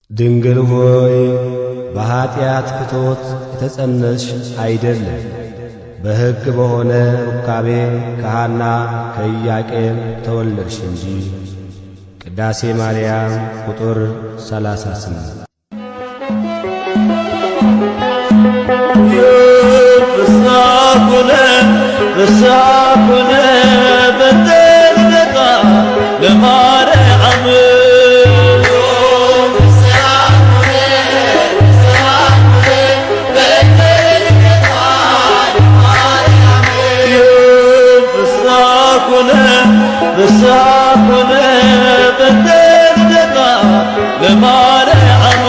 ድንግል ሆይ በኀጢአት ፍቶት የተጸነስሽ አይደለም፣ በሕግ በሆነ ሩካቤ ከሐና ከኢያቄም ተወለድሽ እንጂ። ቅዳሴ ማርያም ቁጥር 38 ፍስሐኩነ በተልደቃ ለማርያም ፍስሐኩነ በተልደቃ ለማርያም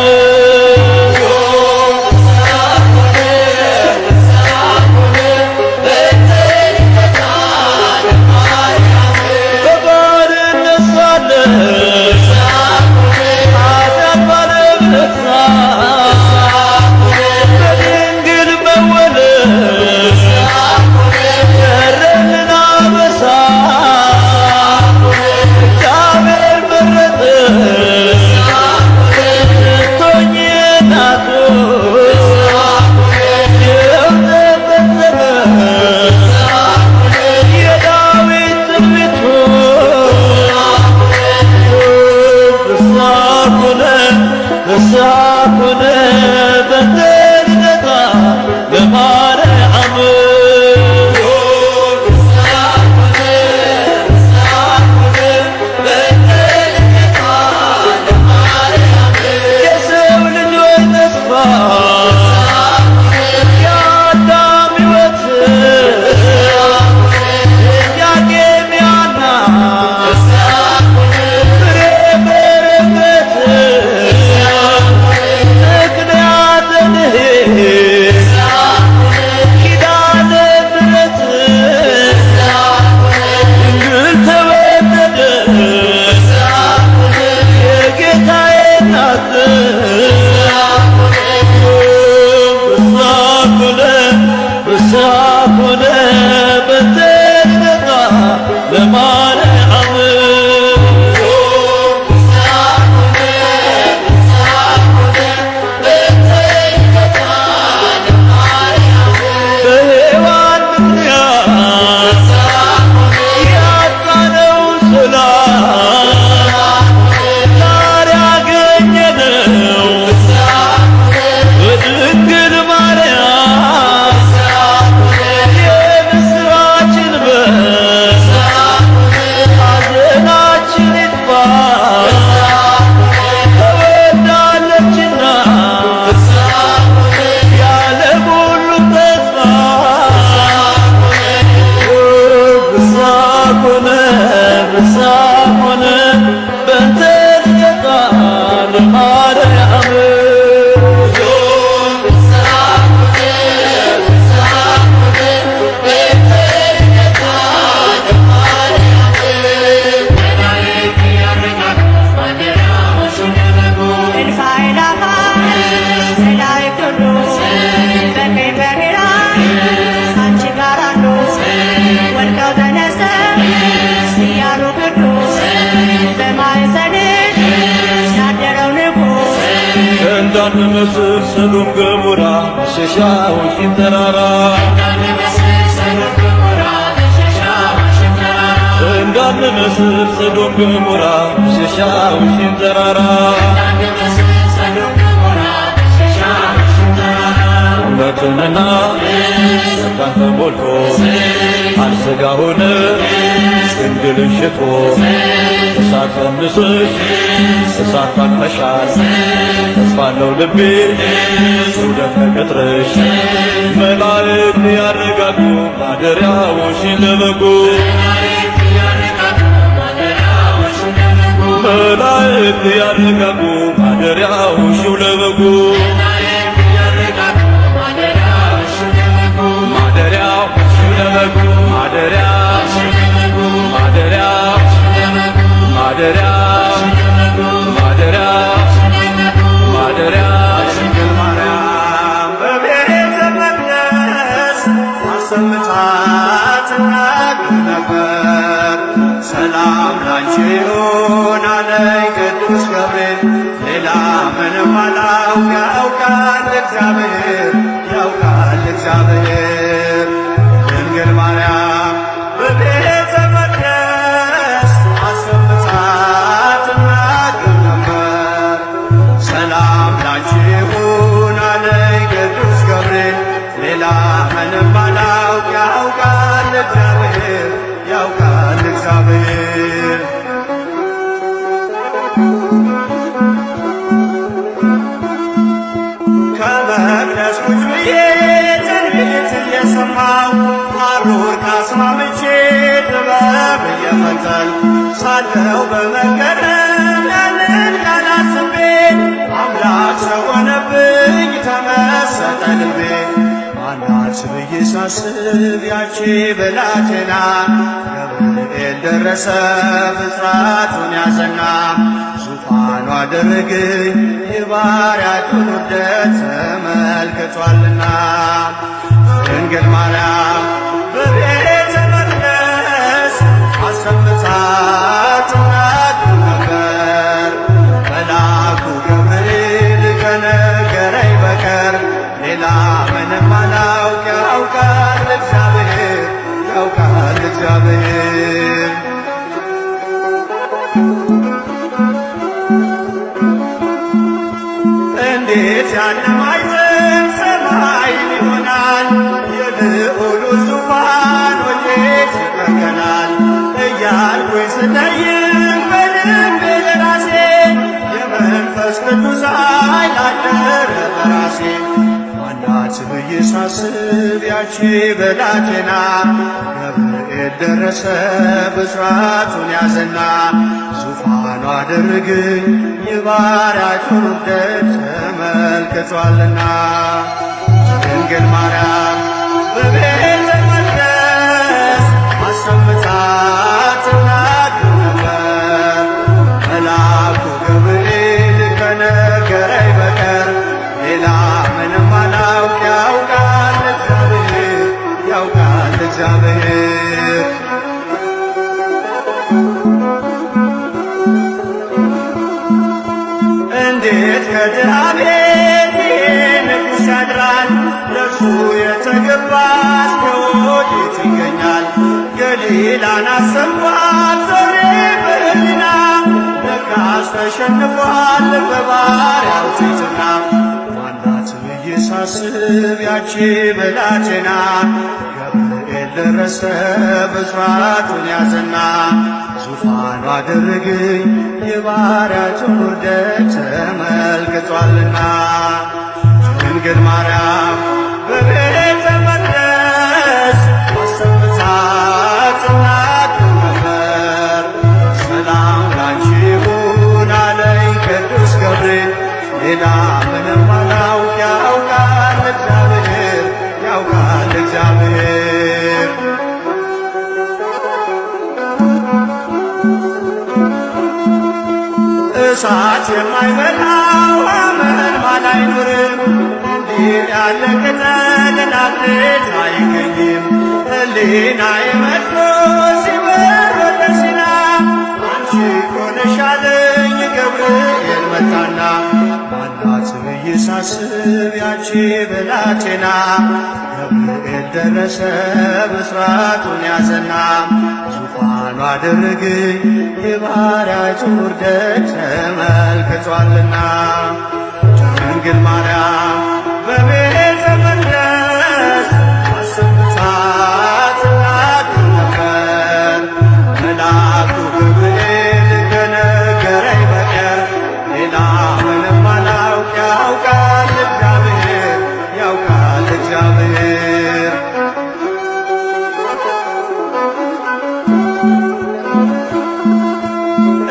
ፍስሐኩነ በተልደቃ ለማርያም የሰው ልጆች ተስፋ የአዳም ሕይወት ኢያቄም ሐና ፍሬ በረከት ኪዳነ ምሕረት ድንግል ተወለደች የጌታዬ እናት ፍስሐኩነ በተልደቃ ለማርያም በሔዋን ምክንያት ያጣነው ሰላም ዛሬ አገኘነው በድንግል ማርያም የምስራችን በር ሐዘናችን ይጥፋ ተወልዳለችና የዓለም ሁሉ ተስፋ ፍስሐኩነ በተልደቃ ለማርያም እንዳንመስል ሰዶም ገሞራ መሸሻዎችን ተራራ እንዳንመስል ሰዶም ገሞራ መሸሻዎችን ተራራ እውነትንና ጸጋን ተሞልቶ ሥጋ ሆነ ድንግልን ሽቶ እሳት ቀንሰሽ እሳት ታቅመሻል ተስፋለው ልቤ ሱደት ተቀጥረሽ መላእክት ያረጋጉ ማደሪያዎሽን ለበጉ መላእክት ያረጋጉ ማደሪያዎሽን ለበጉ ማደሪያዎሽን ለበጉ ማደሪያዎሽን ድንግል ማርያም በቤተ መቅደስ አሰምታ ትናገር ነበር። ሰላም ላንቺ ይሁን አለኝ ቅዱስ ገብርኤል ሌላ ምን እንደማላውቅ ያውቃል እግዚአብሔር ያውቃል እግዚአብሔር። ድንግል ማርያም በቤተ መቅደስ አሰምታ ትናገር ነበር። ሰላም ላንቺ ይሁን አለኝ ቅዱስ ገብርኤል ሌላ ምንም አላውቅ ያውቃል እግዚአብሔር ያውቃል እግዚአብሔር። ከመቅደስ ቁጭ ብዬ ትንቢት እየሰማሁ ሐሩር ካስማምቼ ጥበብ እየፈተልኩ ሳለሁ በመገረም ያንን ቃል አስቤ አምላክ ሰው ሆነብኝ ተመሰጠ ልቤ። ማናት ብዬ ሳስብ ያቺ ብላቴና ገብርኤል ደረሰ ብስራቱን ያዘና ዙፋኑ አደረገኝ የባሪያቱን ውርደት ተመልክቷልና። ድንግል ማርያም በቤተ መቅደስ አሰምታ ትናገር ነበር። መልአኩ ገብርኤል ከነገረኝ በቀር ሌላ ምንም አላውቅ ያውቃል እግዚአብሔር ያውቃል እግዚአብሔር። እንዴት ያለ ማዕረግ ሰማይን ይሆናል የልዑሉ ዙፋን ወዴት ይበቀላል እያልኩኝ ስጠይቅ በልቤ ለራሴ የመንፈስ ቅዱስ ኃይል አደረ በራሴ። ማናት ብዬ ሳስብ ያቺ ብላቴና ገብርኤል ደረሰ ብስራቱን ያዘና ዙፋኑ አደረገኝ የባሪያቱን ውርደት ተመልክቷልና። ድንግል ማርያም በቤተ መቅደስ አሰምታ ትናገር ነበር። መልአኩ ገብርኤል ከነገረኝ በቀር ሌላ ምንም አላውቅ ያውቃል እግዚአብሔር ያውቃል እግዚአብሔር። እንዴት ከድሃ ቤት ንጉሥ ያድራል ለእርሱ የተገባስ ከወዴት ይገኛል? ገሊላን አሰብኳት ዞሬ በሕሊና ለካስ ተሸንፏል በባሪያው ትሕትና። ማናት ብዬ ሳስብ ያቺ ብላቴና ገብርኤል ደረሰ ብስራቱን ያዘና ዙፋኑ አደረገኝ የባሪያቱን ውርደት ተመልክቷልና። ድንግል ማርያም በቤተ መቅደስ አሰምታ ትናገር ነበር። ሰላም ላንቺ ይሁን አለኝ ቅዱስ ገብርኤል ሌላ ምንም አላውቅ ያውቃል እግዚአብሔር ያውቃል እግዚአብሔር። እሳት የማይበላው አመልማል አይኖርም እንዲህ ያለ ቅጠል ላፍሬት አይገኝም። ሕሊናዬ መጥቶ ሲበር ወደ ሲና አንቺ እኮ ነሽ አለኝ ገብርኤል መጣና። ማናት ብዬ ሳስብ ያቺ ብላቴና ገብርኤል ደረሰ ብስራቱን ያዘና ዙፋኑ አደረገኝ የባሪያቱን ውርደት ተመልክቷልና። ድንግል ማርያም በቤተ መቅደስ አሰምታ ትናገር ነበር። መልአኩ ገብርኤል ከነገረኝ በቀር ሌላ ምንም አላውቅ ያውቃል እግዚአብሔር ያውቃል እግዚአብሔር።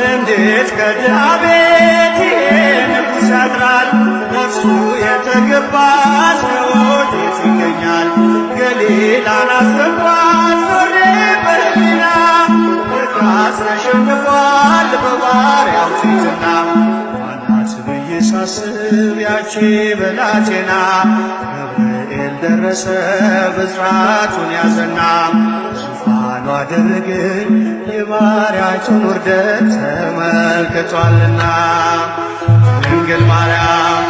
እንዴት ከድሃ ቤት ንጉሥ ያድራል ለእርሱ የተገባስ ከወዴት ይገኛል? ገሊላን አሰብኳት ዞሬ በሕሊና ለካስ ተሸንፏል በባሪያው ትሕትና። ማናት ብዬ ሳስብ ያቺ ብላቴና ገብርኤል ደረሰ ብስራቱን ያዘና ዙፋኑ አደረገኝ የባሪያቱን ውርደት ተመልክቷልና። ድንግል ማርያም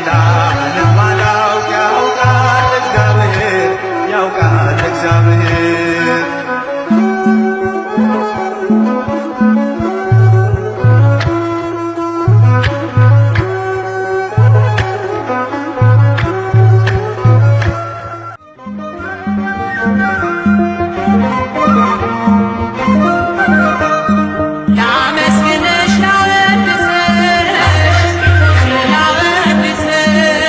ሌላ ምንም አላውቅ ያውቃል እግዚአብሔር ያውቃል እግዚአብሔር ላመስግንሽ ላወድስሽ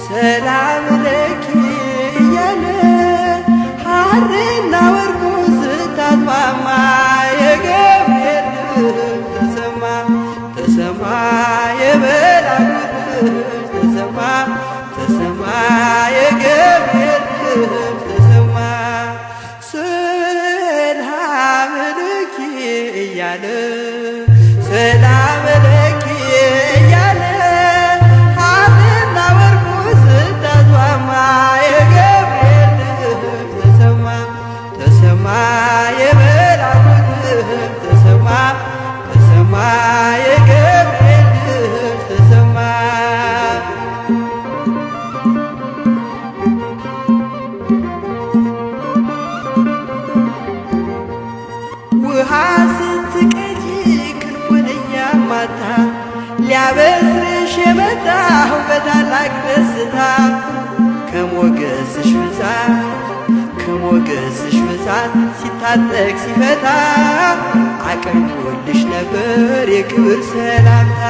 ሰላም ለኪ እያለ ሐርና ወርቁ ስታስማማ የገብርኤል ድምፅ ተሰማ ተሰማ የመላኩ ድምፅ ተሰማ ተሰማ የገብርኤል ድምፅ ተሰማ ሰላም ለኪ እያለ ሰላም ለኪ እያለ ሐርና ወርቁ ስታስማማ የገብርኤል ድምፅ ተሰማ ተሰማ የመላኩ ድምፅ ተሰማ ተሰማ የገብርኤል ድምፅ ተሰማ ውሃ ስትቀጂ ክንፉን እያማታ ሊያበስርሽ የመጣሁ በታላቅ ደስታ ከሞገስሽ ብዛት ሲታጠቅ ሲፈታ አቅርቦልሽ ነበር የክብር ሰላምታ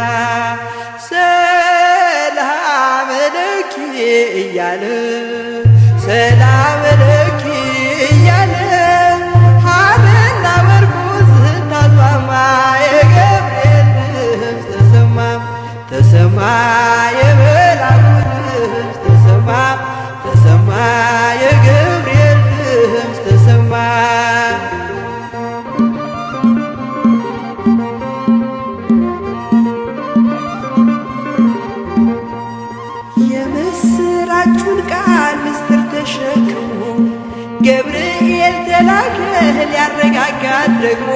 ሰላም ለኪ እያለ ሰላም ለኪ እያለ ሐርና ወርቁ ስታስማማ የገብርኤል ድምፅ ተሰማ ተሰማ የመላኩ ድምፅ ተሰማ ተሰማ የገብርኤል ድምፅ ተሰማ የምስራቹን ቃል ምስጢር ተሸክሞ ገብርኤል ተላከ ሊያረጋጋት ደግሞ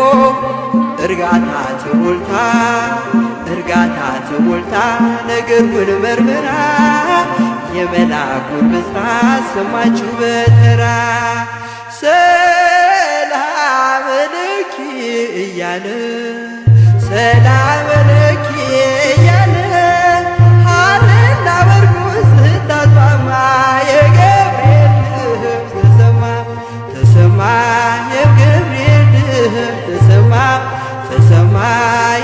እርጋታ ተሞልታ ነገሩን መርምራ የመልአኩን ብስራት ሰማችው በተራ ሰላም ለኪ እያለ ሰላም ለኪ እያለ ሐርና ወርቁ ስታስማማ የገብርኤል ድምፅ ተሰማ ተሰማ የገብርኤል ድምፅ ተሰማ ተሰማ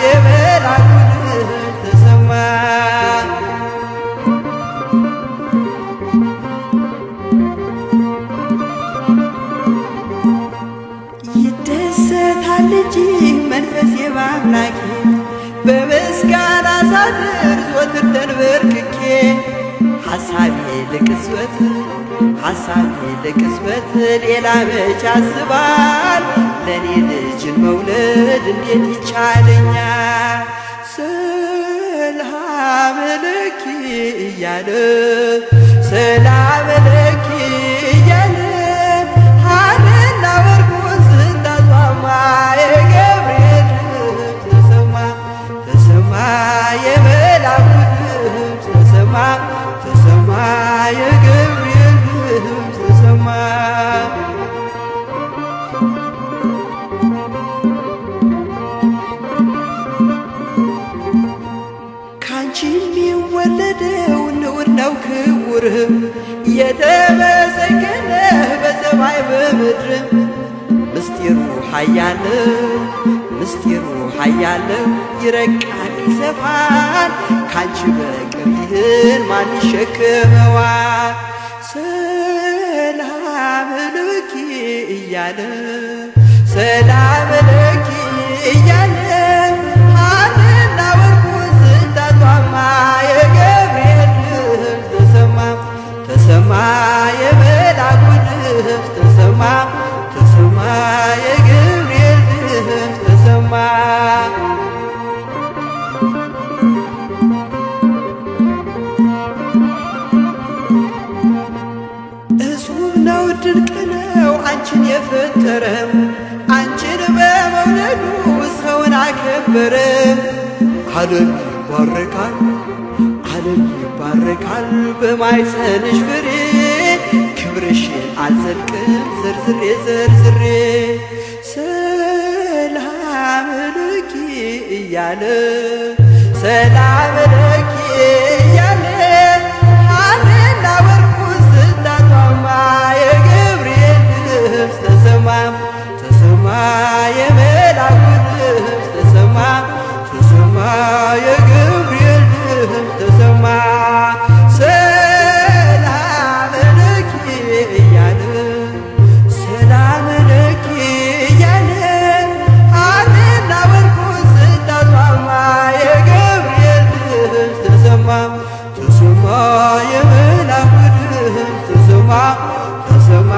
የመልአኩ ድምፅ ተሰማ ይደሰታል ልጅ መንፈሴ በአምላኬ በምስጋና ሳድር ዘወትር ተንበርክኬ ሐሳቤ ለቅጽበት ሌላ መች ያስባል ለኔ ልጅን መውለድ እንዴት ይቻለኛል ሰላም ለኪ እያለ ሰላም ለኪ እያለ ሐርና ወርቁ ስታስማማ የገብርኤል ድምፅ ተሰማ ተሰማ የመልአኩ ድምፅ ተሰማ ተሰማ የገብርኤል ድምፅ ተሰማ ካንቺ የሚወለደው ንዑድ ነው ክቡር የተመሰገነ በሰማይ በምድር ምስጢሩ ኃያል ይረቃል ይሰፋል ካንቺ በቀር ይህን ማን ይሸከመዋል ሰላም ለኪ እያለ ሰላም ለኪ እያለ ሐርና ወርቁ ስታስማማ የገብርኤል ድምፅ ተሰማ ተሰማ የመልአኩ ድምፅ ተሰማ ተሰማ የገብርኤል ድምፅ ተሰማ እጹብ ነው ድንቅ ነው አንቺን የፈጠረ አንቺን በመውለዱ ሰውን አከበረ ዓለም ይባረካል በማኅፀንሽ ፍሬ ክብርሽን አልዘልቅም ዘርዝሬ ሰላም ለኪ እያለ ሰላም ለኪ እያለ ሐርና ወርቁ ስታስማማ የገብርኤል ድምፅ ተሰማ ተሰማ የመልአኩ ድምፅ ተሰማ ተሰማ የገብርኤል ድምፅ ተሰማ የመላኩ ድምፅ ተሰማ ተሰማ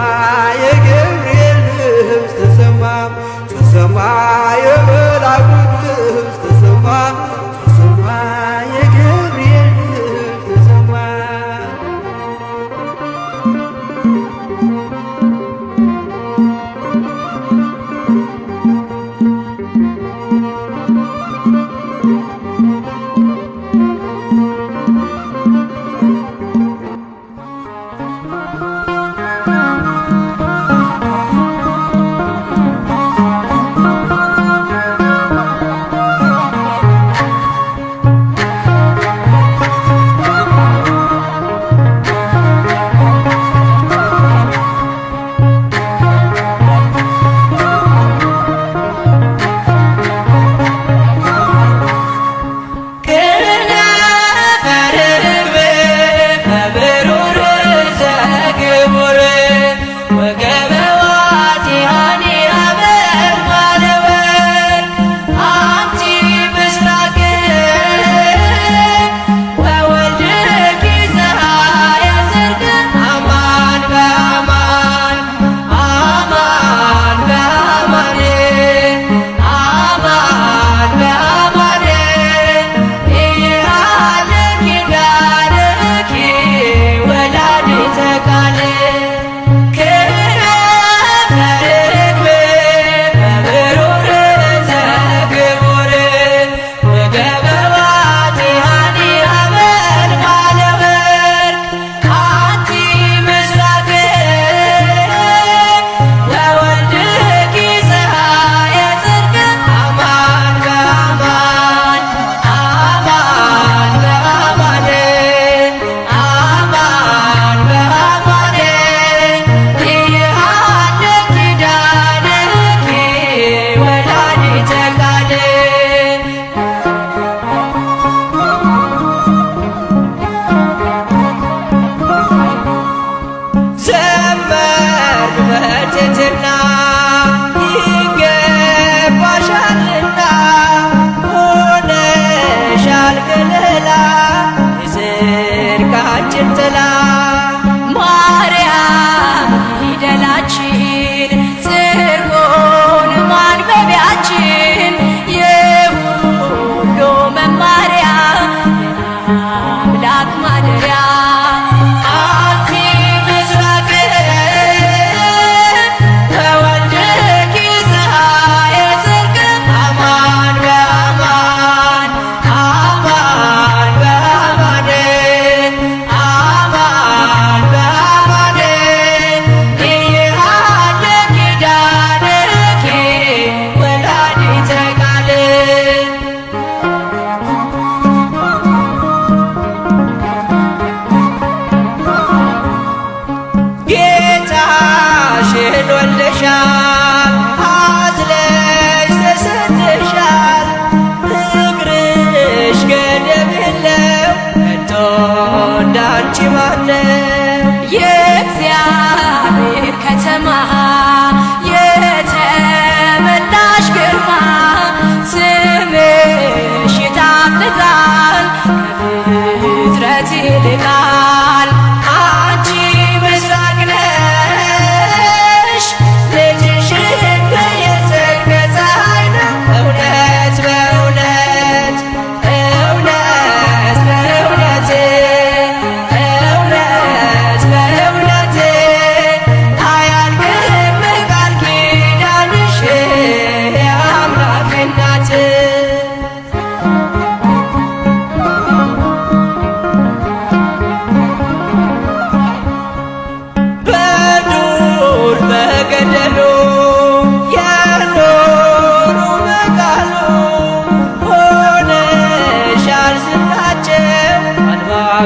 የገብርኤል ድምፅ ተሰማ ተሰማ የመላኩ ድምፅ ተሰማ ተሰማ የገብርኤል ድምፅ ተሰማ።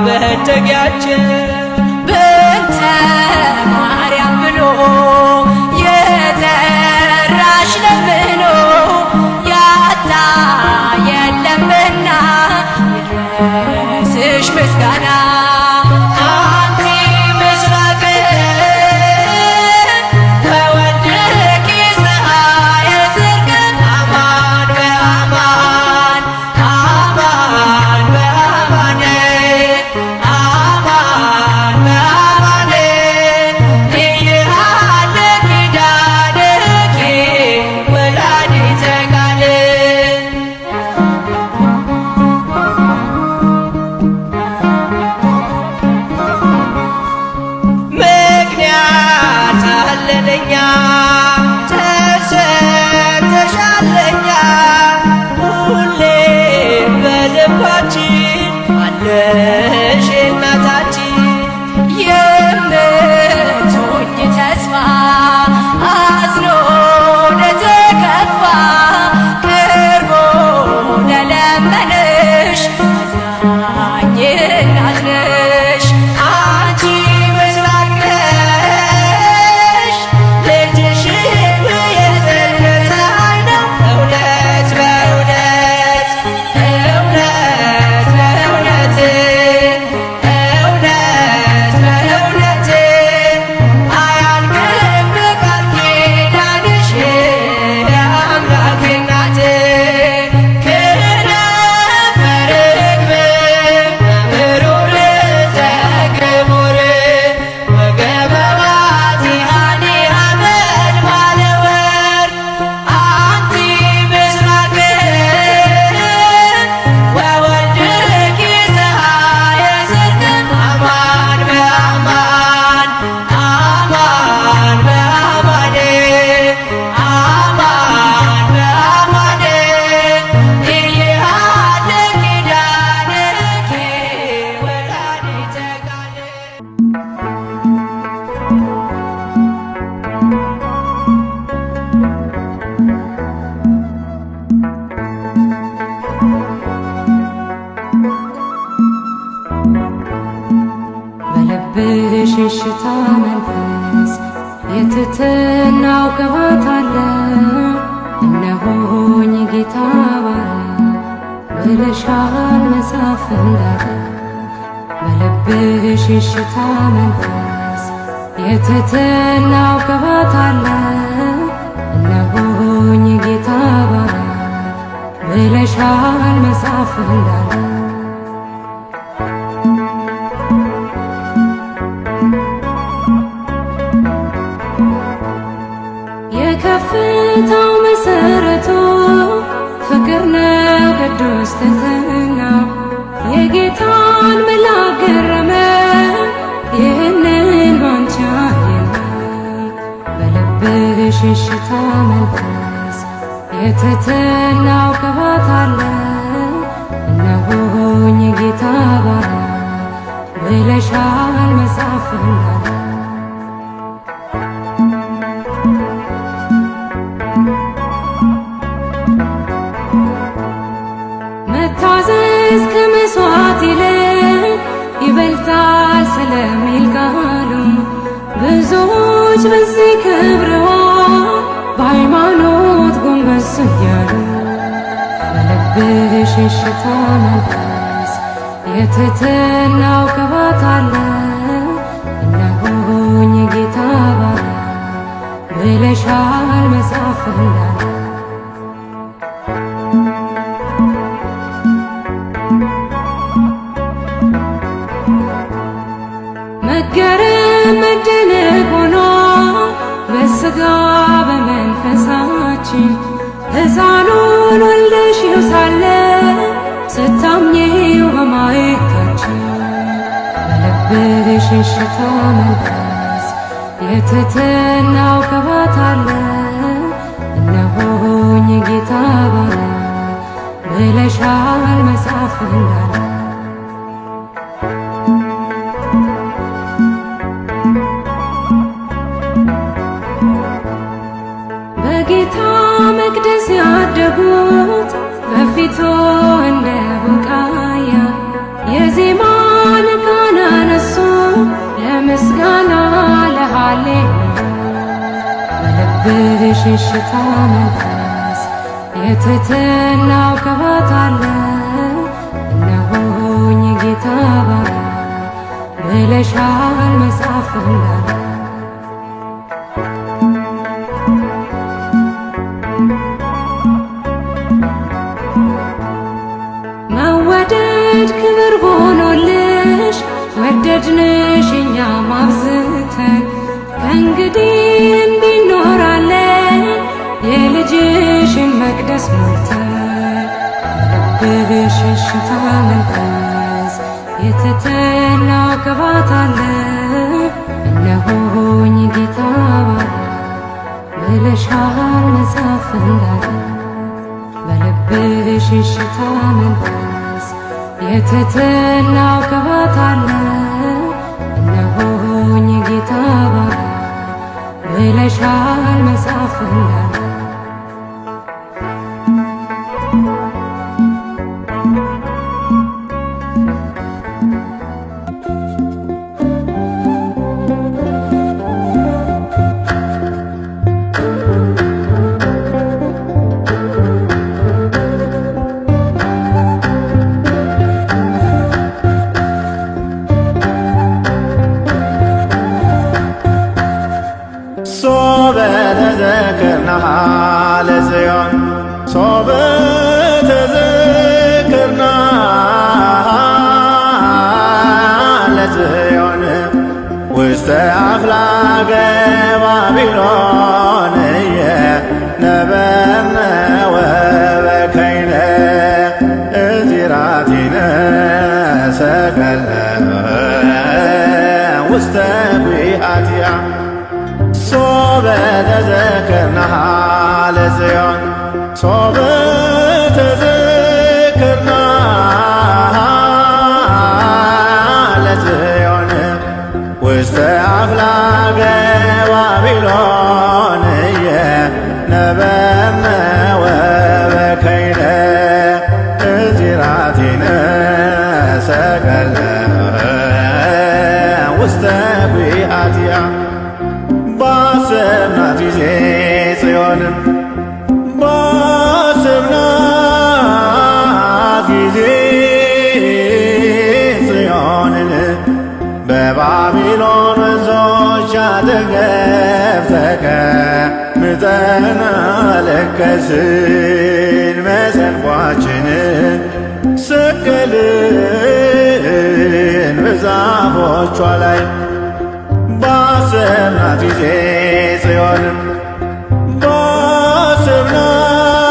መጠጊያችን በእንተ ማርያም ብሎ የጠራሽ ለምኖ ያጣ የለምና ይድረስሽ ምስጋና በልብሽ ሽታ መንፈስ የትሕትናው ቅባት አለ። እነሆኝ ጌታ ባሪያ ብለሻል መጽሐፍ እንዳለ። በልብሽ ሽታ መንፈስ የትሕትናው ቅባት አለ። እነሆኝ ጌታ ባሪያ ብለሻል መጽሐፍ እንዳለ። የከፍታው መሰረቱ ፍቅር ነው ቅዱስ ትሕትና። የጌታን መልአክ ገረመ ይህንን ባንቺ አየና። በልብሽ ሽታ መንፈስ የትሕትናው ቅባት አለ። እነሆኝ ጌታ ባሪያ ብለሻል መጽሐፍ እንዳለ። መታዘዝ ከመሥዋዕት ይልቅ ይበልጣል ስለሚል ቃሉ ብዙዎች በዚህ ከብረዋል በሃይማኖት ጎንበስ እያሉ። በልብሽ ሽታ መንፈስ የትሕትናው ቅባት አለ። እነሆኝ ጌታ ባሪያ ብለሻል መጽሐፍ እንዳለ። መገረም መደነቅ ሆኖ በሥጋ በመንፈሳችን ሕፃኑን ወልደሽው ሳለ ስታምኚው በማየታችን። በልብሽ ሽታ መንፈስ የትሕትናው ቅባት አለ። እነሆኝ ጌታ ባሪያ ብለሻል መጽሐፍ እንዳለ። በጌታ መቅደስ ያደጉት በፊቱ እንደ ቡቃያ የዜማን ቃና ነሱ ለምስጋና ለሃሌሉያ። በልብሽ ሽታ መንፈስ የትሕትናው ቅባት አለ። እነሆኝ ጌታ ባሪያ ብለሻል መጽሐፍ እንዳለ። መወደድ ክብር ሆኖልሽ ወደድንሽ እኛም አብዝተን። ከእንግዲህ እንዲኖራለን የልጅሽን መቅደስ ሞልተን። በልብሽ ሽታ መንፈስ የትሕትናው ቅባት አለ። እነሆኝ ጌታ ባሪያ ብለሻል መጽሐፍ እንዳለ። በልብሽ ሽታ መንፈስ የትሕትናው ቅባት አለ። እነሆኝ ጌታ ባሪያ ብለሻል መጽሐፍ እንዳለ። ሶበ ተዘክርናሃ ለጽዮን ሶበ ተዘክርናሃ ለጽዮን ውስተ አፍላገ ባቢሎን ነበርነ ወበከይነ እዚራቲነ ሰቀለ ውስተ ቢሃትያ። ሶበ ተዘክርናሃ ለጽዮን ሶበ ተዘክርናሃ ለጽዮን ውስተ አፍላገ ባቢሎን ነበርነ ወበከይነ እዚራቲነ ሰቀለ ውስተ ቢአትያ ባሰብናት ጊዜ ጽዮንን ባሰብናት ጊዜ ጽዮንን በባቢሎን ወንዞች አጠገብ ተቀምጠን አለቀስን። መሰንቋችንን ሰቀልን በዛፎቿ ላይ ባሰብናት ጊዜ ጽዮንን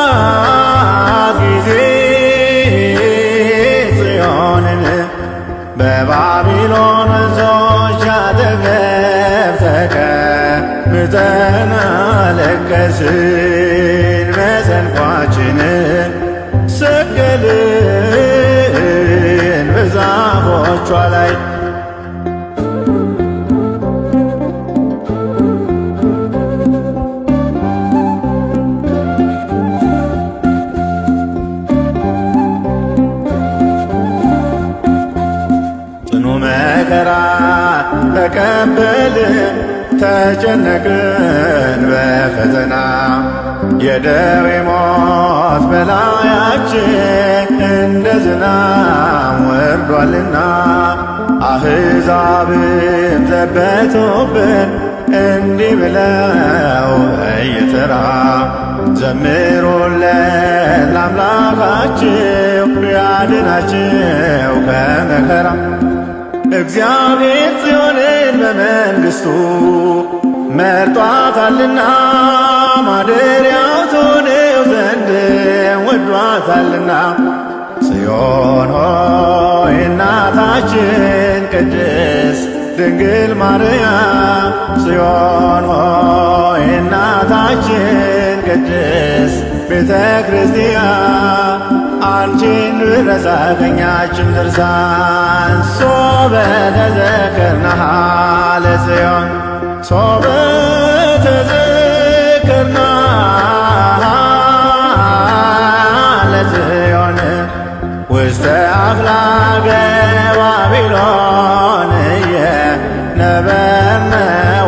ባሰብናት ጊዜ ጽዮንን በባቢሎን ወንዞች አጠገብ ተቀምጠን አለቀስን። መሰንቋችንን ሰቀልን በዛፎቿ ላይ መከራ ተቀበልን ተጨነቅን በፈተና የደዌ ሞት በላያችን እንደ ዝናብ ወርዷልና አሕዛብም ዘበቱብን እንዲህ ብለው በየተራ ዘምሩለት ለአምላካችሁ ያድናችሁ ከመከራ እግዚአብሔር ጽዮንን በመንግሥቱ መርጧታልና ማደሪያው ትሆነው ዘንድ ወዷታልና። ጽዮን ሆይ እናታችን ቅድስት ድንግል ማርያም ጽዮን ሆይ እናታችን ቅድስት ቤተ ክርስቲያን አንቺን ብረሳ ቀኛችን ድርሳን ሶበ ተዘክርናሃ ለጽዮን ሶበ ተዘክርናሃ ለጽዮን ውስተ አፍላገ ባቢሎን ነበርነ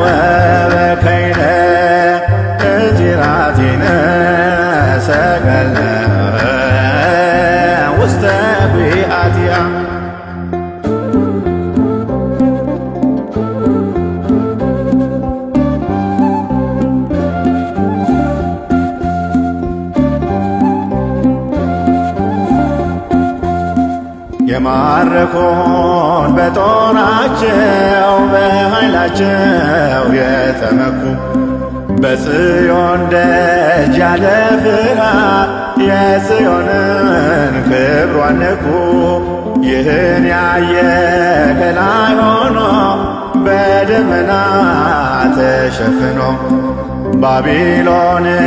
ወበከይነ እጅራቲነ ሰቀልነ ውስተ ቢአትያ የማረኮን በጦራቸው በኃይላቸው የተመኩ በጽዮን ደጅ ያለ ፍርሃት የጽዮንን ክብሯን ነኩ። ይህን ያየ ከላይ ሆኖ በደመና ተሸፍኖ ባቢሎንን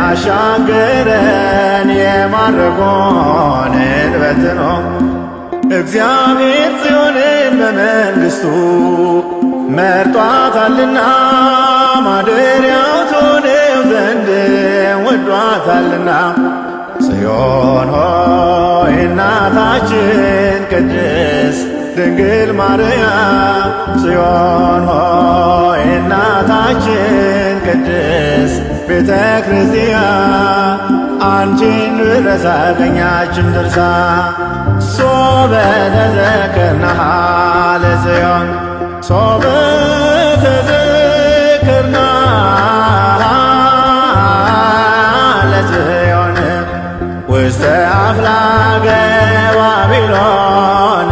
አሻገረን የማረኮንን በትኖ እግዚአብሔር ጽዮንን በመንግሥቱ መርጧታልና ማደሪያው ትሆነው ዘንድ ወዷታልና። ጽዮን ሆይ እናታችን ቅድስት ድንግል ማርያም ጽዮን ሆይ እናታችን ቅድስት ቤተ ክርስቲያን አንቺን ብረሳ ቀኛችን ድርሳ ሶበ ተዘክርናሃ ለጽዮን ሶበ ተዘክርናሃ ለጽዮን ውስተ አፍላገ ባቢሎን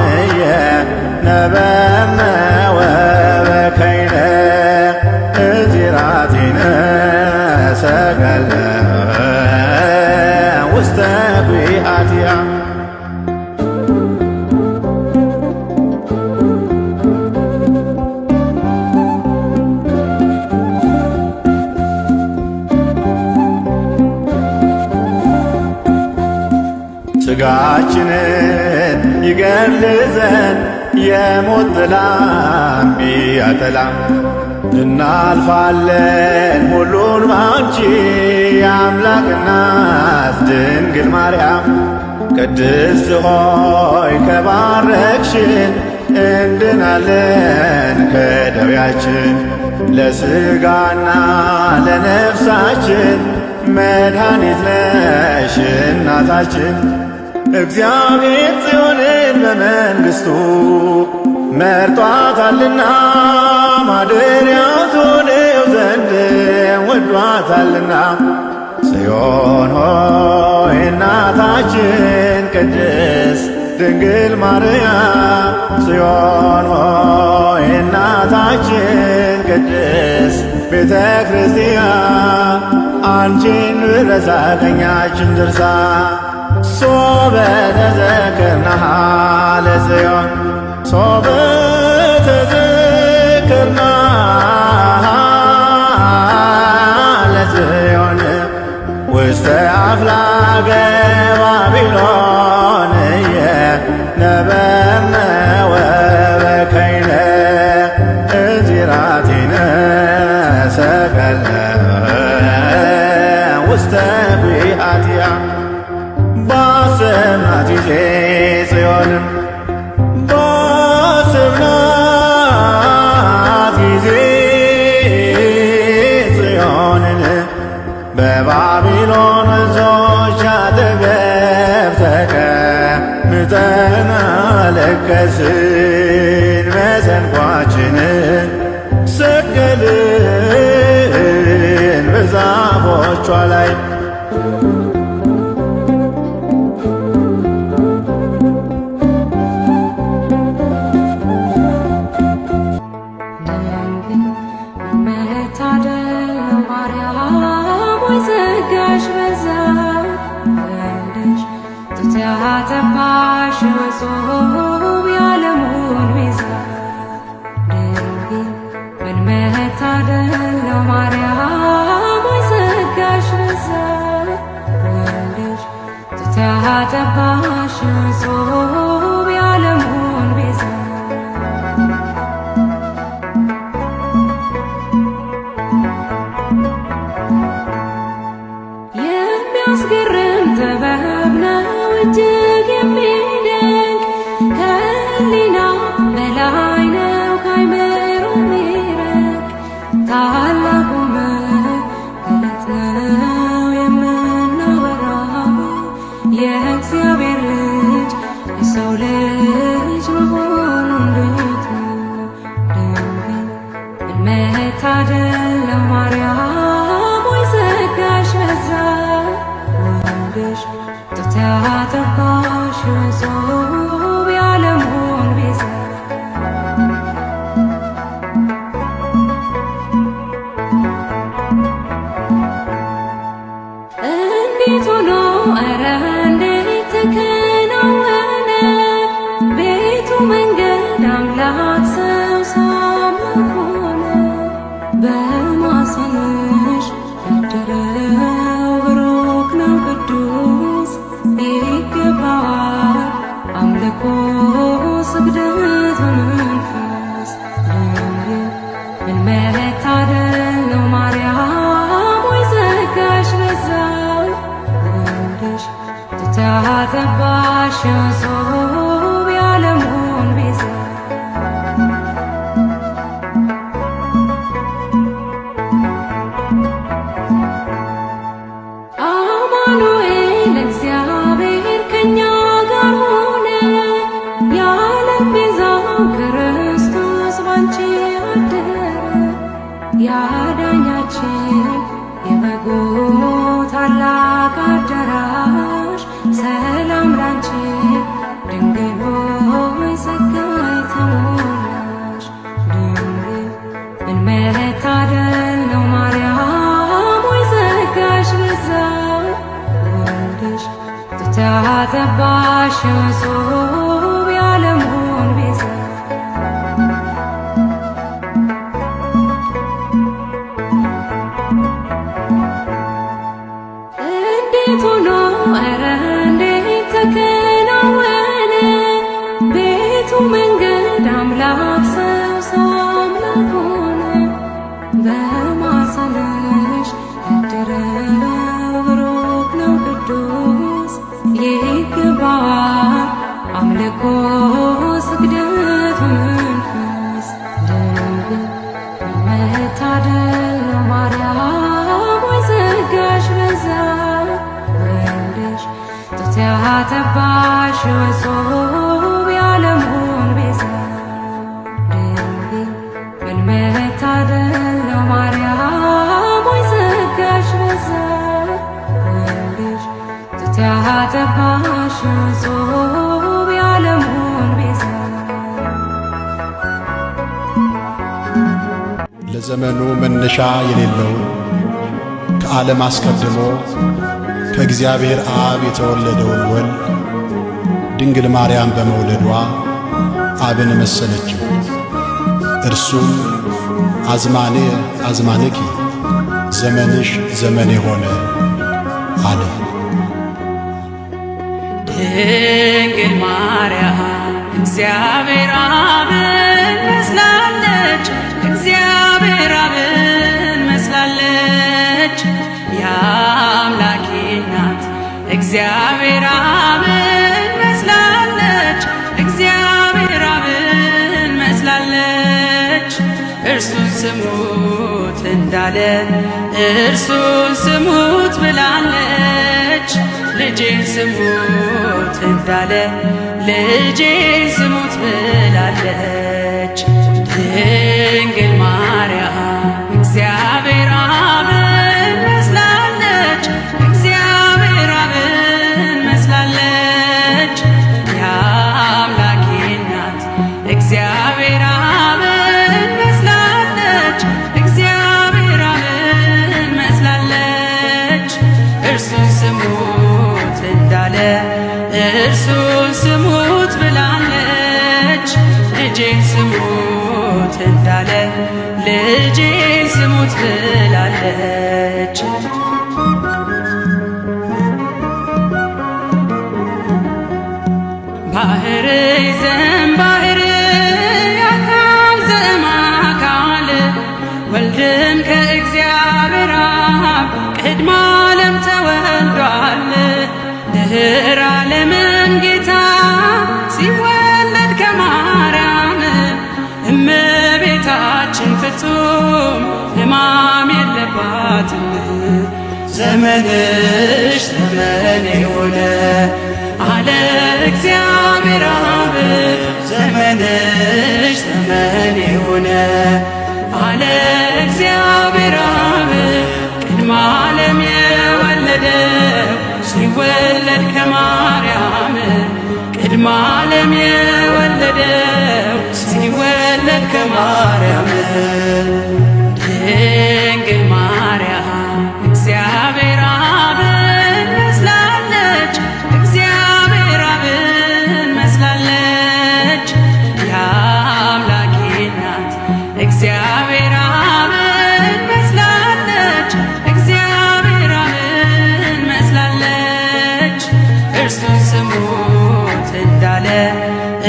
ነበርነ ወበከይነ እጅራቲነ ሰቀልነ ውስተ ቢአትያ ሥጋችንን ይገድል ዘንድ የሞት ጥላም ቢያጠላም እናልፋለን ሁሉን ባንቺ የአምላክ እናት ድንግል ማርያም ቅድስት ሆይ ከባረክሽን እንድናለን ከደዌያችን ለሥጋና ለነፍሳችን መድኃኒት ነሽ እናታችን። እግዚአብሔር ጽዮንን በመንግሥቱ መርጧታልና ማደሪያው ትሆነው ዘንድ ወዷታልና። ጽዮን ሆይ እናታችን ቅድስት ድንግል ማርያም፣ ጽዮን ሆይ እናታችን ቅድስት ቤተ ክርስቲያን፣ አንቺን ብረሳ ቀኛችን ድርሳ ሶበ ተዘክርናሃ ለጽዮን ሶበ ተዘክርናሃ ለጽዮን ውስተ አፍላገ ባቢሎን ነበርነ ወበከይነ እዚራቲነ ሰቀለ ውስተ ቢአትያ። ባሰብናት ጊዜ ጽዮንን ባሰብናት ጊዜ ጽዮንን በባቢሎን ወንዞች አጠገብ ተቀምጠን አለቀስን። መሰንቋችንን ሰቀልን በዛፎቿ ላይ ያጠባሽ መሶብ ያለሙን ቤዛ ድንግል ምን መታደል ነው ማርያም ወይ ጸጋሽ በዛ። ወልደሽ ጡት ያጠባሽ መሶብ ያለሙን ቤዛ የሚያስገርም ጥበብ ነው እጅግ የሚደንቅ ከሕሊና በላይ ነው ከአእምሮ የሚርቅ ታላቁ መገለጥ ነው የምናወራው የእግዚአብሔር ልጅ የሰው ልጅ መሆኑ እንዴት ነው ድንግል ምን መታደል ነው ማርያም ወይ ጸጋሽ በዛ። ወልደሽ ጡት ያጠባሽ መሶብ ያለሙን ቤዛ እንዴት ሆኖ ኧረ እንዴት ተከናወነ ቤቱ መንገድ አምላክ ሰው ሳምላክ ሆነ። በማኅፀንሽ ያደረው ብሩክ ነው ቅዱስ ይገባዋል አምልኮ ስግደት በመንፈስ ድንግል ምን መታደል ነው ማርያም ወይ ጸጋሽ በዛ። ወልደሽ ጡት ያጠባሽ መሶብ ያለሙን ቤዛ ለዘመኑ መነሻ የሌለውን ከዓለም አስቀድሞ ከእግዚአብሔር አብ የተወለደውን ወልድ ድንግል ማርያም በመውለዷ አብን መሰለችው። እርሱም አዝማኔ አዝማንኪ ዘመንሽ ዘመኔ ሆነ አለ። ድንግል ማርያም እግዚአብሔር አብን መስላለች፣ እግዚአብሔር አብን መስላለች። የአምላኬ እናት እግዚአብሔር አብን መስላለች፣ እግዚአብሔር አብን መስላለች። እርሱን ስሙት እንዳለ እርሱን ስሙት ብላለች። ልጄን ስሙት እንዳለ ልጄን ስሙት ብላለች። ድንግል ማርያም እግዚአብሔር አብን መስላለች፣ እግዚአብሔር አብን መስላለች። የአምላኬ እናት እግዚአብሔር አብን መስላለች፣ እግዚአብሔር አብን መስላለች። እርሱን ስሙት እንዳለ እርሱን ስሙት ብላለች። ልጄን ስሙት እንዳለ ልጄን ስሙት ብላለች። ባህር ዘም ባህር አካል ዘእምአካል ወልድም ከእግዚአብሔር አብ ቅድመ ዓለም ተወልዷል። ድኅረ ዓለምም ጌታ ሲወለድ ከማርያም እመቤታችን ፍጹም ሕማም የለባትም። ዘመንሽ ዘመኔ ሆነ አለ እግዚአብሔር አብ። ዘመንሽ ዘመኔ ሆነ አለ እግዚአብሔር አብ። ቅድመ ዓለም የወለደው ሲወለድ ከማርያም ቅድመ ዓለም የወለደው ሲወለድ ከማርያም ድንግል ማርያም እግዚአብሔር አብን መስላለች፣ እግዚአብሔር አብን መስላለች። የአምላኬ እናት እግዚአብሔር አብን መስላለች፣ እግዚአብሔር አብን መስላለች። እርሱን ስሙት እንዳለ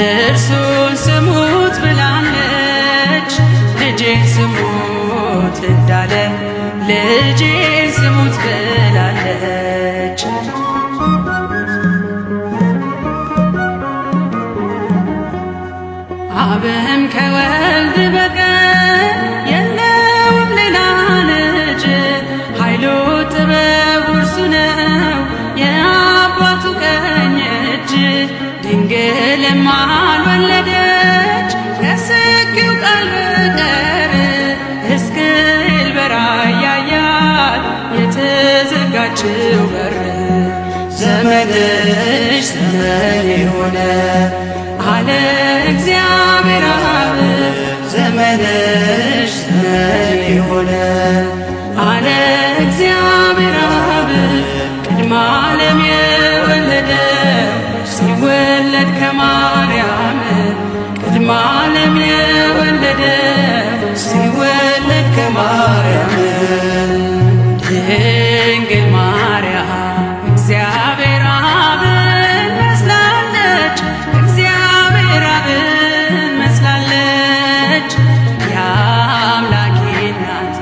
እርሱን ስሙት ብላለች። ልጄን ስሙት እንዳለ ልጄን ስሙት ብላለች። አብም ከወልድ በቀር የለውም ሌላ ልጅ። ኃይሉ ጥበቡ እርሱ ነው የአባቱ ቀኝ እጅ። ድንግልም አልወለደች ከስኪው ቃል በቀር ሕዝቅኤል በራእይ ያያት የተዘጋችው በር። ዘመንሽ ዘመኔ ሆነ አለ እግዚአብሔር አብ። ዘመንሽ ዘመኔ ሆነ አለ እግዚአብሔር አብ። ቅድመ ዓለም የወለደው ሲወለድ ከማርያም ቅድመ ዓለም የወለደው ሲወለድ ከማርያም ድንግል ማርያም እግዚአብሔር አብን መስላለች፣ እግዚአብሔር አብን መስላለች። የአምላኬ እናት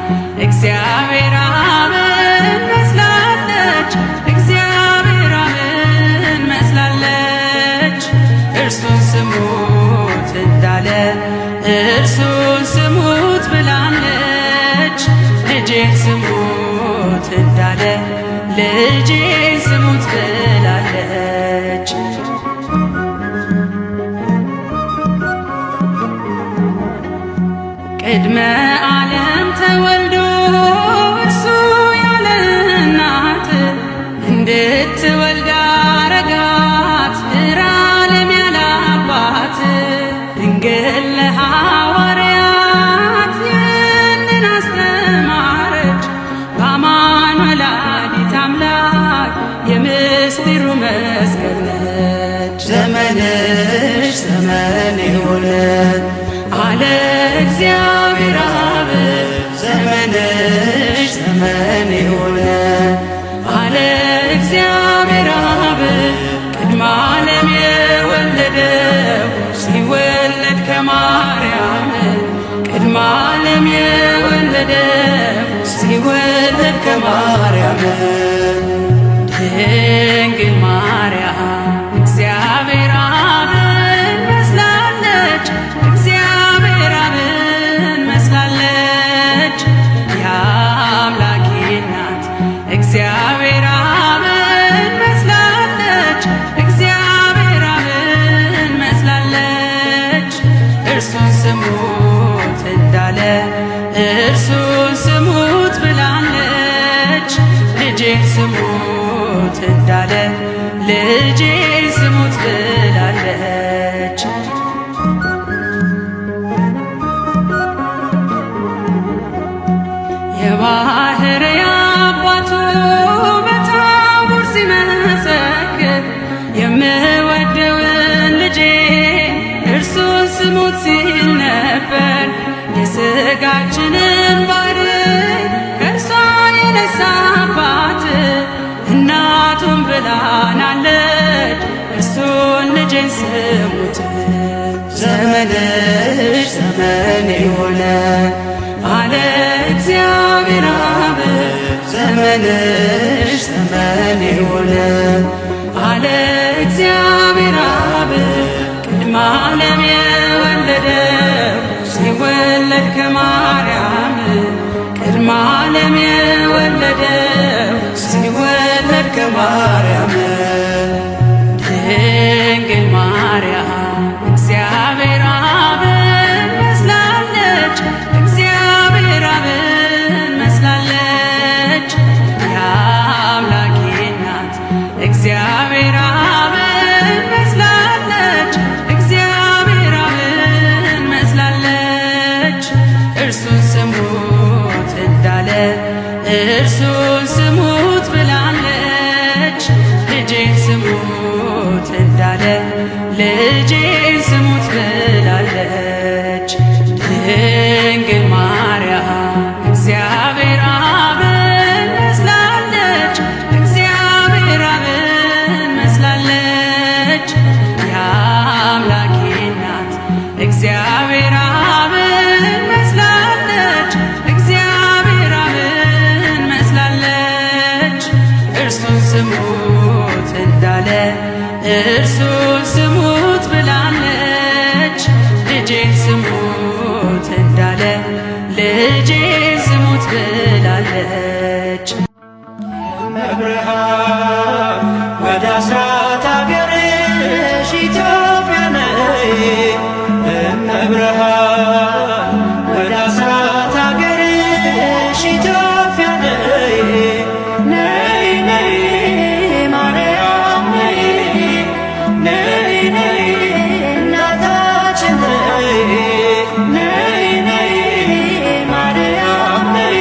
እግዚአብሔር አብን መስላለች፣ እግዚአብሔር አብን መስላለች። እርሱን ስሙት እንዳለ እርሱን ስሙት ብላለች። ልጄን ስሙት እንዳለ ልጄን ስሙት ብላለች። ቅድመ ዓለም ተወልዶ እርሱ ያለ እናት እንድትወልድ አረጋት። ድኅረ ዓለም ያለ አባት ድንግል ለሐዋርያት ይህንን እግዚአብሔር አብ ዘመንሽ ዘመን የሆነ አለ እግዚአብሔር አብ ቅድመ ዓለም የወለደው ሲወለድ ከማርያም ቅድመ ዓለም የወለደው ሲወለድ ከማርያም ድንግል ማርያም እግዚአብሔር አብን መስላለች እግዚአብሔር አብን መስላለች የአምላኬ እናት እግዚአብሔር አብን መስላለች እግዚአብሔር አብን መስላለች እርሱን ስሙት እንዳለ እርሱን ስሙት ብላለች ልጄን ስሙት እንዳለ ልጄን ስሙት ብላለች የባሕርይ አባቱ በታቦር ሲመሰክር የምወደውን ልጄ እርሱን ስሙት ሲል ነበር የሥጋችንን ባሕርይ ከእርሷ የነሳባት እናቱን ብላናለች እርሱን ልጄን ስሙት ዘመንሽ ዘመን የሆነ አለ እግዚአብሔር አብ ዘመንሽ ዘመን የሆነ አለ እግዚአብሔር አብ ቅድመ ዓለም የወለደው ሲወለድ ከማርያም ቅድመ ዓለም የወለደው ሲወለድ ከማርያም ድንግል ማርያም እግዚአብሔር አብን መስላለች እግዚአብሔር አብን መስላለች የአምላኬ እናት እግዚአብሔር አብን መስላለች እግዚአብሔር አብን መስላለች እርሱን ስሙት እንዳለ እርሱን ስሙት ብላለች ልጄን ስሙት እንዳለ ልጄን ስሙት ብላለች ድንግል ማርያም እግዚአብሔር አብን መስላለች እግዚአብሔር አብን መስላለች የአምላኬ እናት እግዚአብሔር አብን መስላለች እግዚአብሔር አብን መስላለች እርሱን ስሙት እንዳለ እርሱን ስሙት ብላለች ልጄን ስሙት እንዳለ ልጄን ስሙት ብላለች መብርሃን ወደ አስራት አገርሽ ኢትዮጵያ ነይ መብርሃን ወደ አስራት አገርሽ ኢትዮጵያ ነይ ነይ ነይ ማርያም ነይ ነይ ነይ እናታችን ነይ ነይ ነይ ማርያም ነይ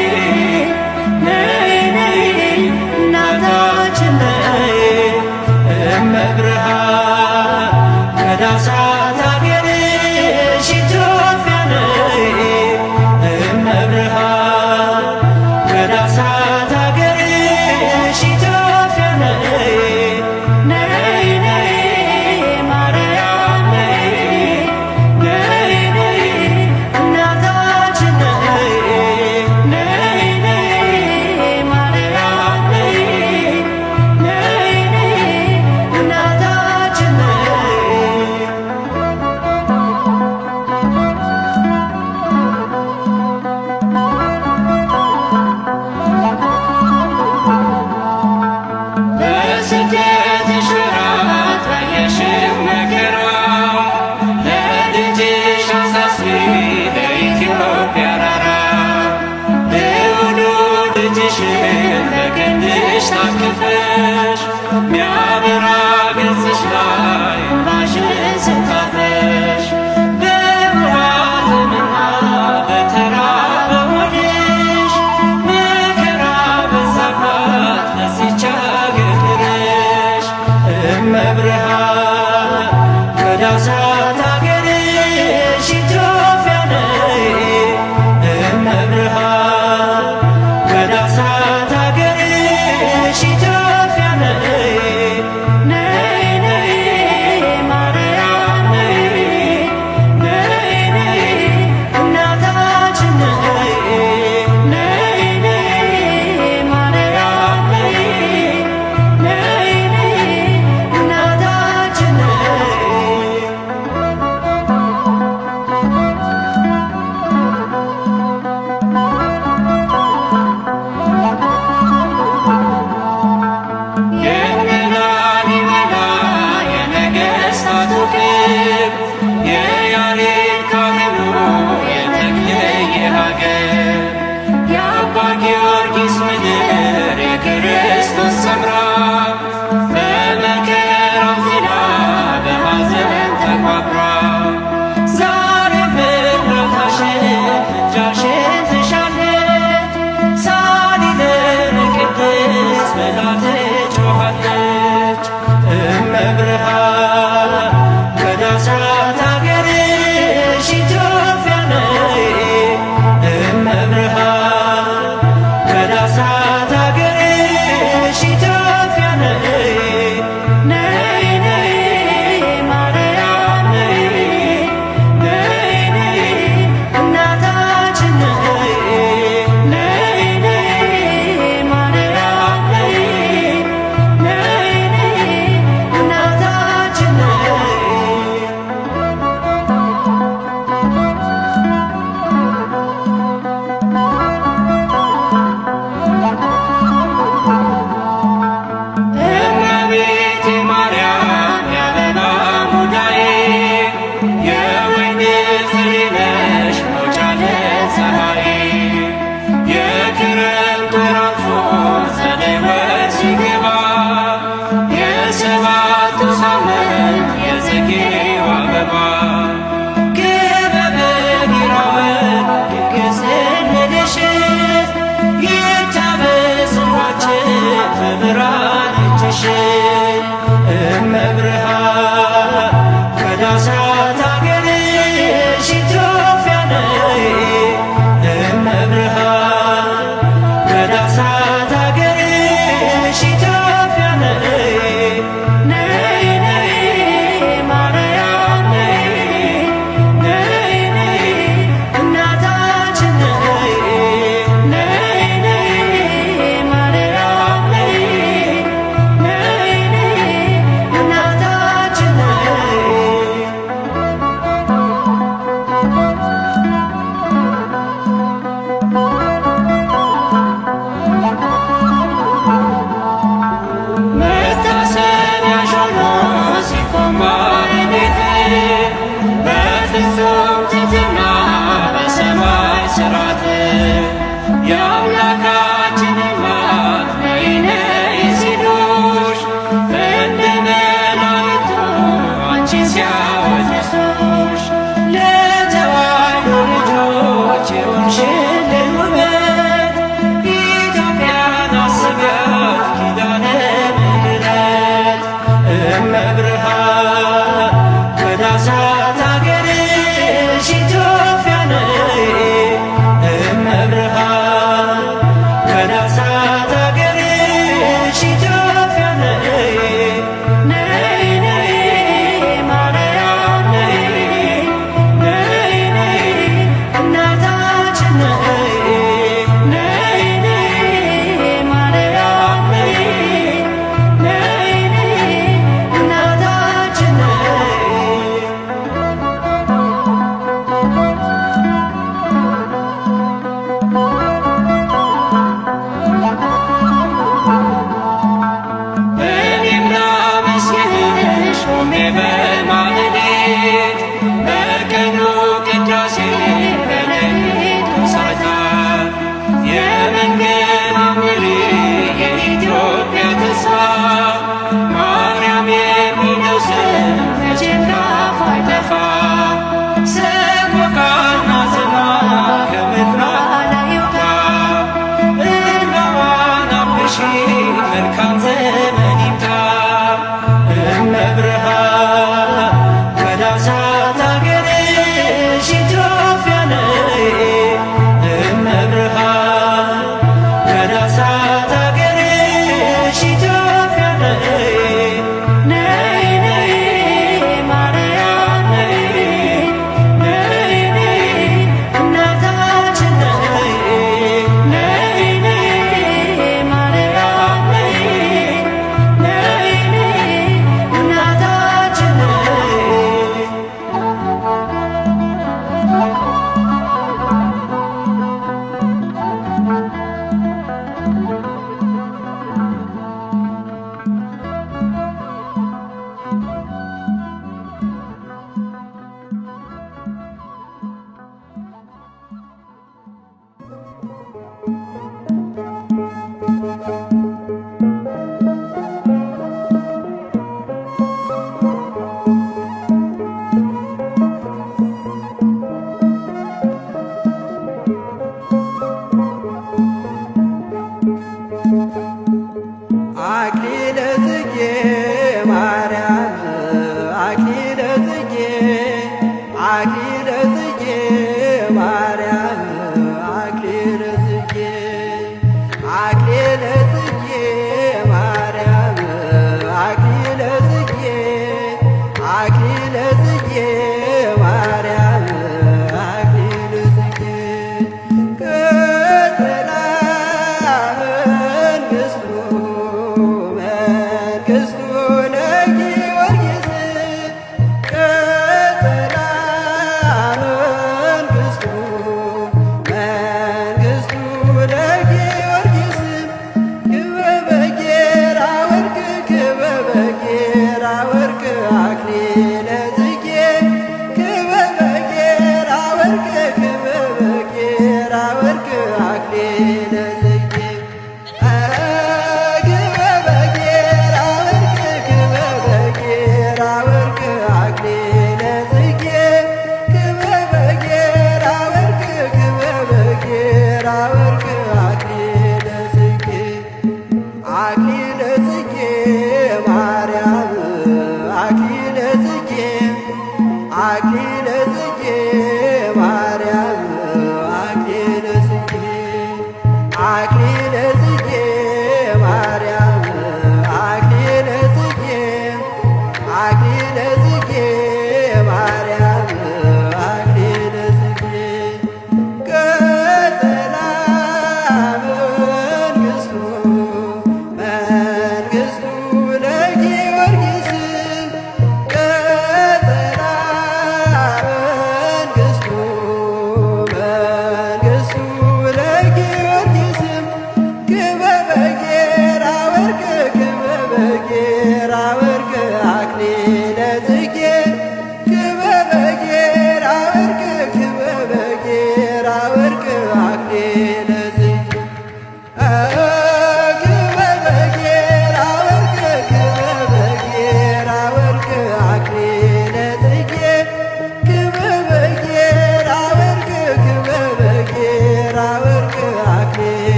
ማርያም አክሊለ ጽጌ አክሊለ ጽጌ ማርያም አክሊለ ጽጌ አክሊለ ጽጌ ማርያም አክሊለ ጽጌ ቅጽለ መንግሥቱ መንግሥቱ ለጊዮርጊስ ቅጽለ መንግሥቱ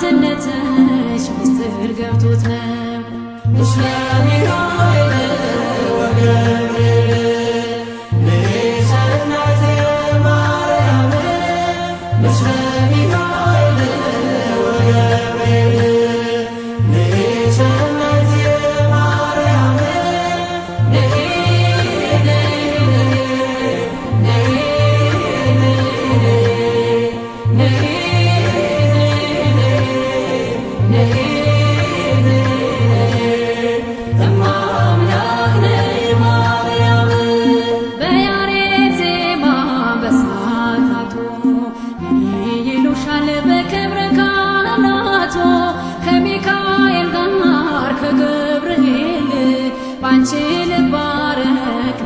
እናትነትሽ ምስጢር ገብቶት ነው። ምስለ ሚካኤል ወገብርኤል ንሰናይት ማርያም ምስለ ሚካኤል ወገብርኤል ንሰናይት ማርያም በያሬድ ዜማ በሰዓታቱ ይሉሻል በክብረ ካህናቱ ከሚካኤል ጋር ከገብርኤል ባንቺ ልባረክ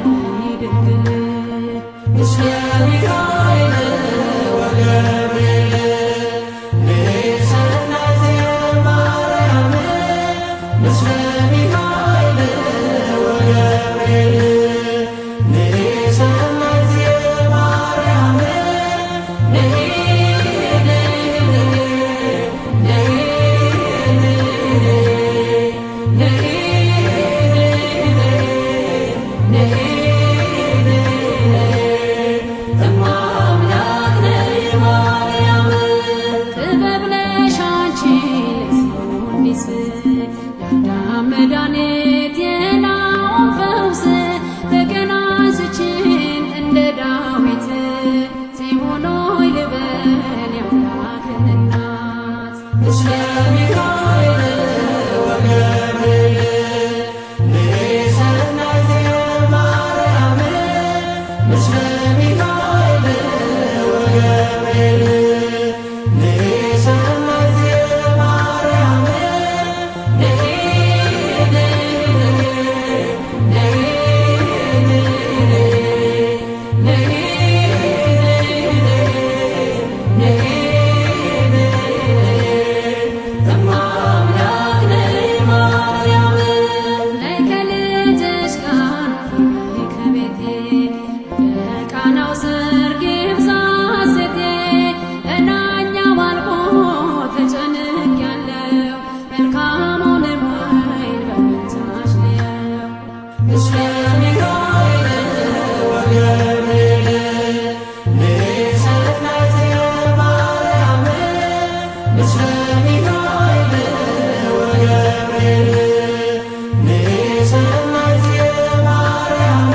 ድንግል ምስለ ሚካኤል ወገብርኤል ንሰናይት ማርያም ምስለ ሚካኤል ወገብርኤል ንሰናይት ማርያም ጥበብ ነሽ አንቺ ለሰው ሚስት የአዳም መድኃኒት የናሆም ፈውስ ተገናዝችን እንደ ዳዊት ጽዮን ሆይ ልበል የአምላክን እናት ምስለ ሚካኤል ወገብርኤል ንሰናይት ማርያም ምስለ ሚካኤል ወገብርኤል ንሰናይት ማርያም ከልጅሽ ጋር ከቤቴ ቃናው ሰርግ ይብዛ ሐሴቴ እናኛ ባልቆ ተጨንቄያለሁ መልካሙንም ወይን በመንዛሽ ልየው ምስለ ሚካኤል ወገብርኤል ንሰናይት ማርያም ምስለ ሚካኤል ወገብርኤል ንሰናይት ማርያም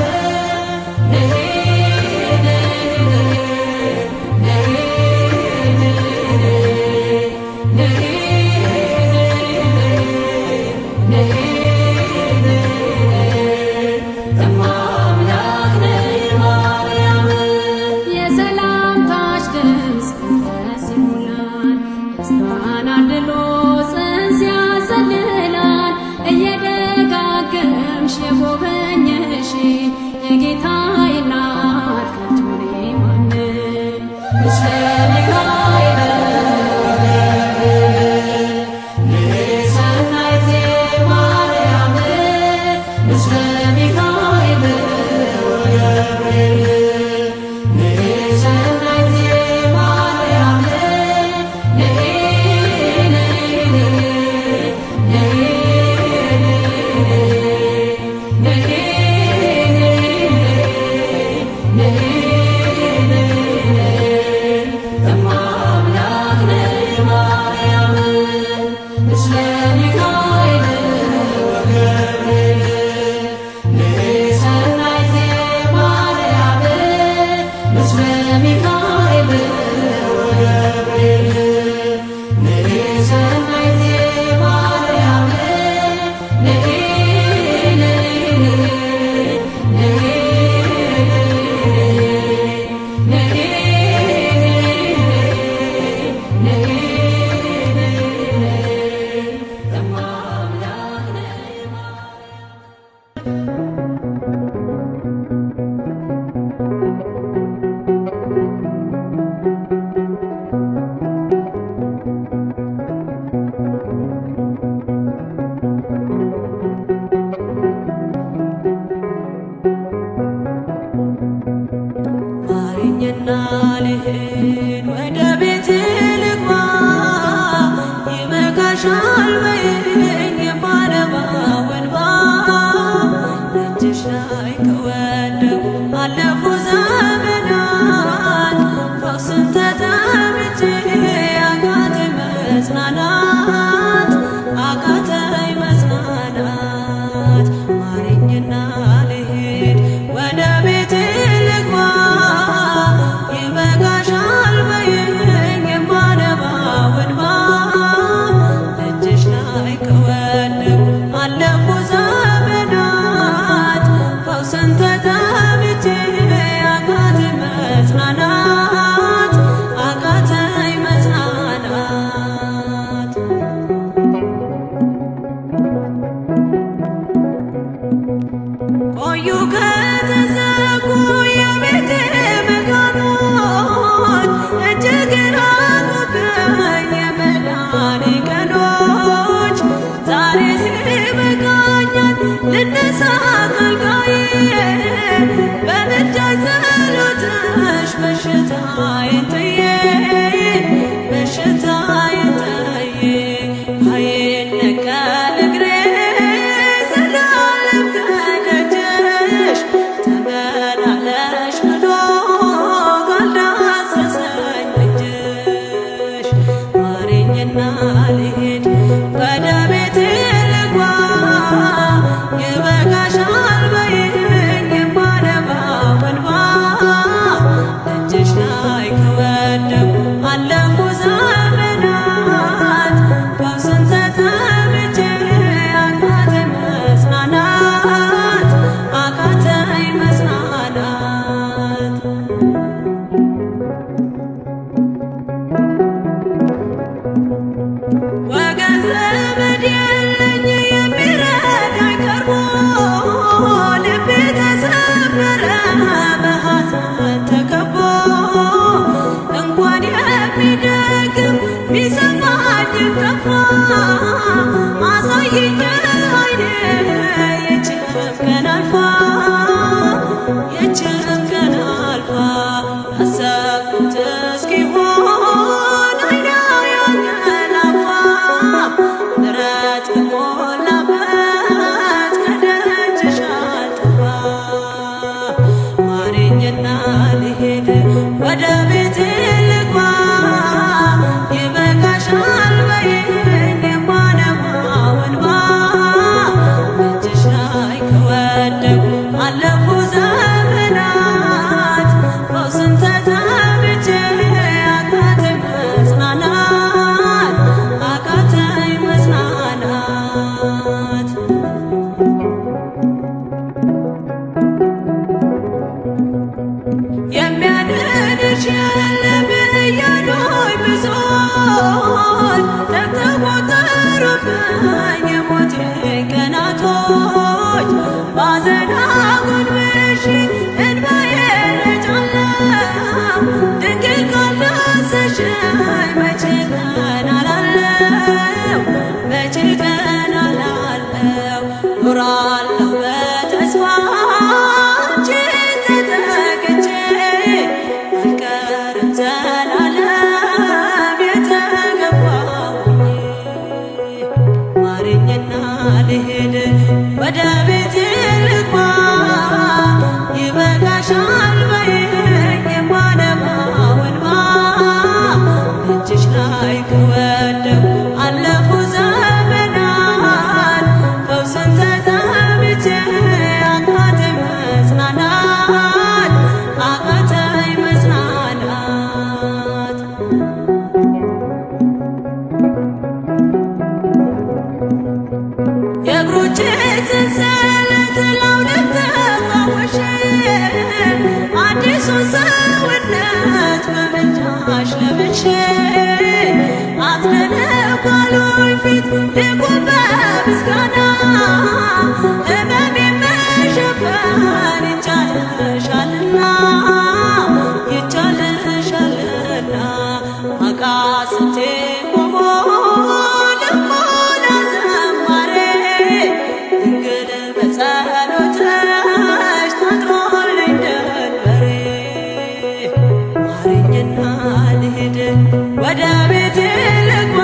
የሰላምታሽ ድምፅ መንፈስ ይሞላል ደስታን አድሎ ጽንስ ያዘልላል እየደጋገምሽ የጎበኘሽ የጌታዬ እናት ከቶ እኔ ማን ነኝ ምስለ ሚካኤል ወገብርኤል ንሰናይት ማርያም ምስለ ሚካኤል ወገብርኤል ንሰናይት ማርያም ምስለ ሚካኤል ወገብርኤል ንሰናይት ማርያም ምስለ ሚካኤል ወገብርኤል ንሰናይት ማርያም ይበቃሻል በይኝ የማነባው እንባ እጅሽ ላይ ከወደቁ አለፉ ዘመናት ፈውስን ተጠምቼ አቃተኝ መጽናናት አቃተኝ መጽናናት ማረኝና ልሂድ ወደ ቤቴ ልግባ ይበቃሻል በይኝ የማነባው እንባ እጅሽ ላይ ከወደቁ አለፉ ዘመናት ፈውስን ተጠምቼ አቃተኝ መጽናናት አቃተኝ መጽናናት ቆዩ ከተዘጉ የቤቴ መቃኖች እጅግ ራቁብኝ የመዳኔ ቀኖች ዛሬ ሲበቃኛል ልነሳ ከአልጋዬ በምልጃሽ ጸሎትሽ በሽታዬን ጥዬ በሽታዬን ጥዬ አይነቀል እግሬ ዘላለም ከደጅሽ ተመላለሽ ብሎ ካልዳሰሰኝ እጅሽ ማረኝና ልሂድ ወደ ቤቴ ልግባ ይበቃሻል በይኝ የማነባው እንባ እጅሽ ላይ ከወደቁ አለፉ ዘመናት ፈውስን ተጠምቼ አቃተኝ መጽናናት አቃተኝ መጽናናት ወገን ዘመድ የለኝ የሚረዳኝ ቀርቦ ልቤ ተሰበረ በሐዘን ተከቦ እንኳን የሚደግም ቢሰማኝም ጠፋ አሳየኝ ዓይኔ ይህችም ቀን አልፋ ይህችም ቀን አልፋ ያሰብኩት እስኪሆን ዓይኔ ያንቀላፋ ምሕረት ከሞላበት ከደጅሽ አልጠፋ ማረኝና ልሂድ ወደ ቤቴ ልግባ ይበቃሻል በይኝ የማነባው እንባ እጅሽ ላይ ከወደቁ አለፉ ዘመናት ፈውስን ተጠምቼ አቃተኝ መጽናናት አቃተኝ መጽናናት የሚያድንሽ የለም እያሉኝ ብዙዎች ተግተው ቆጠሩብኝ የሞቴ ቀናቶች ባዘን አጎንብሼ እንባዬን ረጫለሁ ድንግል ካልዳሰሽኝ መቼ ቀን አላለው መቼ ቀን አላለው ኖራለሁ በተስፋ አንቺን ተጠግቼ አልቀርም ዘላለም የተገፋሁኝ ማረኝና ልሂድ ወደ ቤቴ ልግባ ይበቃሻል በይኝ የማነባው እንባ እጅሽ ላይ ከወደቁ አለፉ ዘመናት ፈውስን ተጠምቼ አቃተኝ መጽናናት አቃተኝ መጽናናት የእግሮቼ ሰንሰለት ላውልቅ ተፈወሽ አዲሱን ሰውነት በምልጃሽ ለብሼ አትነነባሉኝ ፊት ልቁም በምስጋና ሕመሜን መሸፈን ይቻልሻልና ይቻልሻልና አቃስቴ ቆሞ ልሞላ ዘማሬ ድንግል በጸሎትሽ ታጥሮልኝ ደንበሬ ማረኝና ልሂድ ወደ ቤቴ ልግባ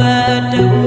ወደቁ